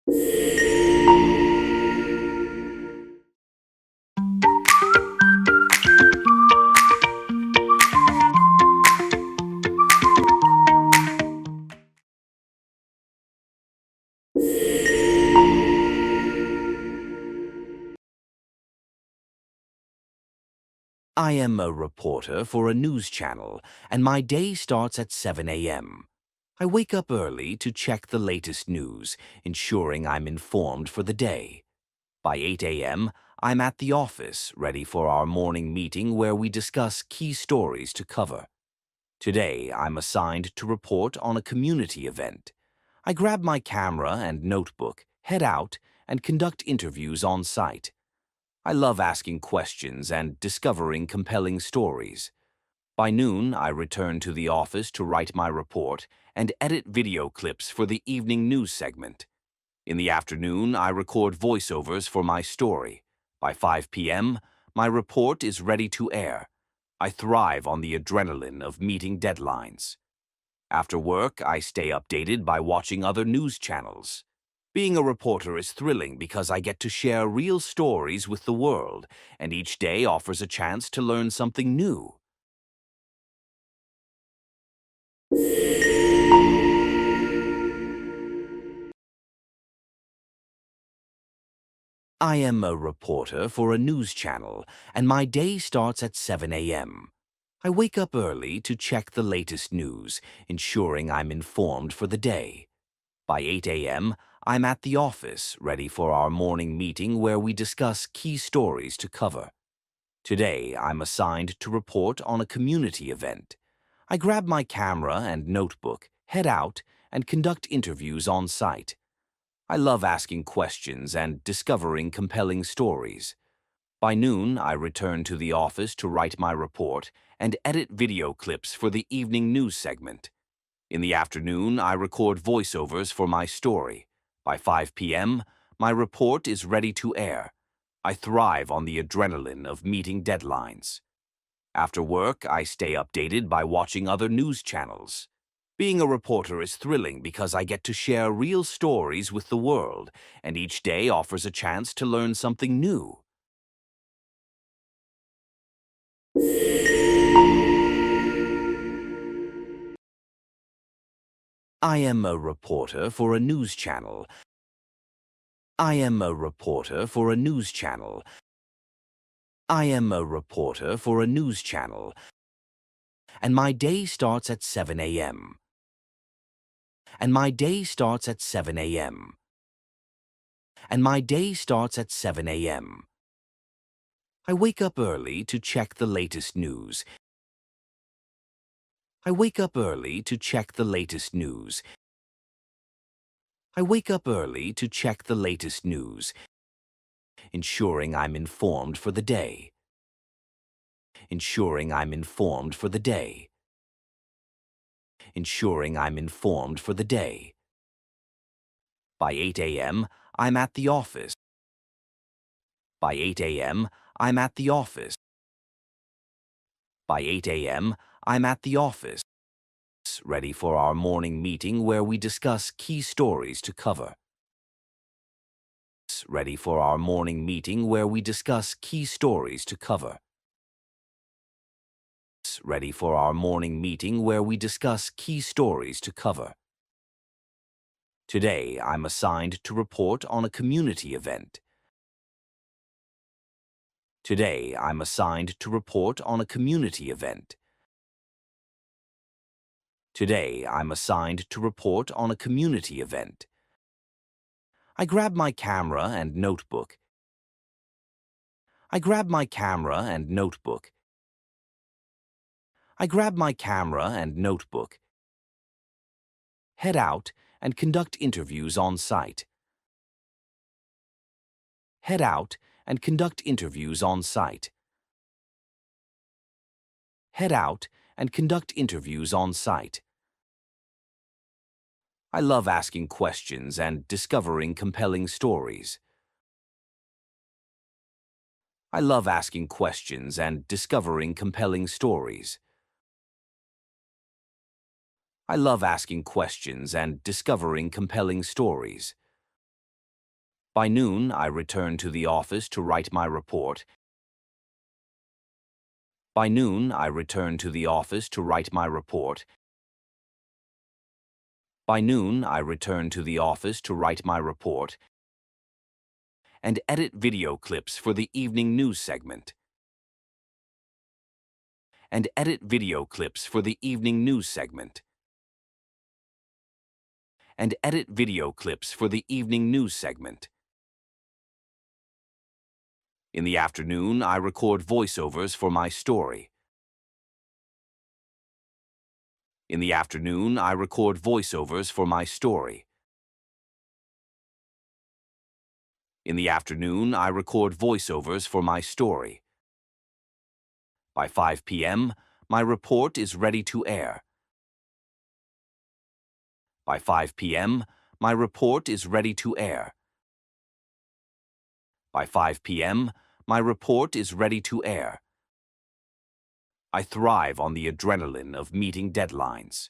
I am a reporter for a news channel, and my day starts at 7 a.m. I wake up early to check the latest news, ensuring I'm informed for the day. By 8 a.m., I'm at the office, ready for our morning meeting where we discuss key stories to cover. Today, I'm assigned to report on a community event. I grab my camera and notebook, head out, and conduct interviews on site. I love asking questions and discovering compelling stories. By noon, I return to the office to write my report and edit video clips for the evening news segment. In the afternoon, I record voiceovers for my story. By 5 p.m., my report is ready to air. I thrive on the adrenaline of meeting deadlines. After work, I stay updated by watching other news channels. Being a reporter is thrilling because I get to share real stories with the world, and each day offers a chance to learn something new. I am a reporter for a news channel, and my day starts at 7 a.m. I wake up early to check the latest news, ensuring I'm informed for the day. By 8 a.m., I'm at the office, ready for our morning meeting where we discuss key stories to cover. Today, I'm assigned to report on a community event. I grab my camera and notebook, head out, and conduct interviews on site. I love asking questions and discovering compelling stories. By noon, I return to the office to write my report and edit video clips for the evening news segment. In the afternoon, I record voiceovers for my story. By 5 p.m., my report is ready to air. I thrive on the adrenaline of meeting deadlines. After work, I stay updated by watching other news channels. Being a reporter is thrilling because I get to share real stories with the world, and each day offers a chance to learn something new. I am a reporter for a news channel. I am a reporter for a news channel. I am a reporter for a news channel, and my day starts at 7 a.m. And my day starts at 7 a.m. And my day starts at 7 a.m. I wake up early to check the latest news. I wake up early to check the latest news. I wake up early to check the latest news, ensuring I'm informed for the day. Ensuring I'm informed for the day. Ensuring I'm informed for the day. By 8 a.m., I'm at the office. By 8 a.m., I'm at the office. By 8 a.m., I'm at the office, ready for our morning meeting where we discuss key stories to cover. Ready for our morning meeting where we discuss key stories to cover. Ready for our morning meeting where we discuss key stories to cover. Today, I'm assigned to report on a community event. Today, I'm assigned to report on a community event. Today, I'm assigned to report on a community event. I grab my camera and notebook. I grab my camera and notebook. I grab my camera and notebook, head out, and conduct interviews on site. Head out and conduct interviews on site. Head out and conduct interviews on site. I love asking questions and discovering compelling stories. I love asking questions and discovering compelling stories. I love asking questions and discovering compelling stories. By noon, I return to the office to write my report. By noon, I return to the office to write my report. By noon, I return to the office to write my report and edit video clips for the evening news segment. And edit video clips for the evening news segment. And edit video clips for the evening news segment. In the afternoon, I record voiceovers for my story. In the afternoon, I record voiceovers for my story. In the afternoon, I record voiceovers for my story. By 5 p.m., my report is ready to air. By 5 p.m., my report is ready to air. By 5 p.m., my report is ready to air. I thrive on the adrenaline of meeting deadlines.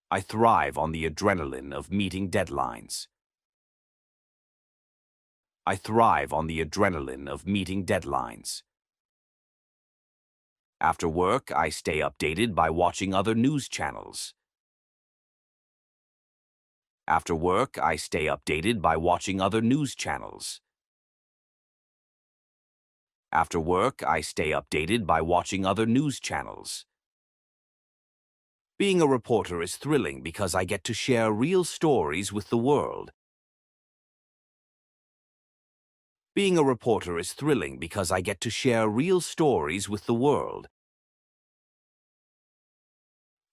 I thrive on the adrenaline of meeting deadlines. I thrive on the adrenaline of meeting deadlines. After work, I stay updated by watching other news channels. After work, I stay updated by watching other news channels. After work, I stay updated by watching other news channels. Being a reporter is thrilling because I get to share real stories with the world. Being a reporter is thrilling because I get to share real stories with the world.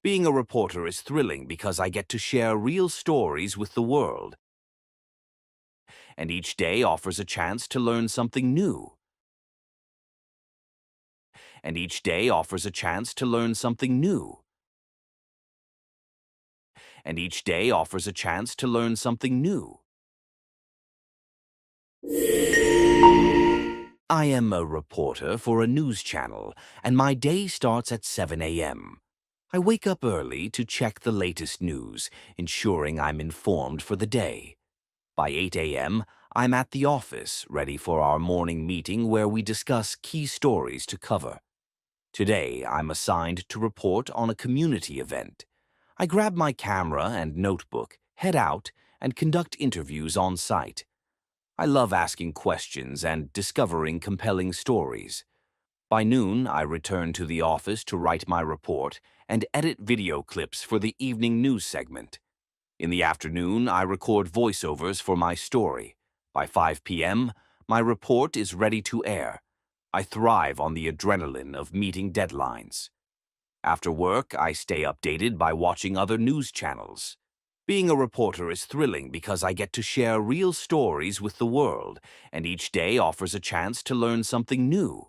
Being a reporter is thrilling because I get to share real stories with the world. And each day offers a chance to learn something new. And each day offers a chance to learn something new. And each day offers a chance to learn something new. I am a reporter for a news channel, and my day starts at 7 a.m. I wake up early to check the latest news, ensuring I'm informed for the day. By 8 a.m., I'm at the office, ready for our morning meeting where we discuss key stories to cover. Today, I'm assigned to report on a community event. I grab my camera and notebook, head out, and conduct interviews on site. I love asking questions and discovering compelling stories. By noon, I return to the office to write my report and edit video clips for the evening news segment. In the afternoon, I record voiceovers for my story. By 5 p.m., my report is ready to air. I thrive on the adrenaline of meeting deadlines. After work, I stay updated by watching other news channels. Being a reporter is thrilling because I get to share real stories with the world, and each day offers a chance to learn something new.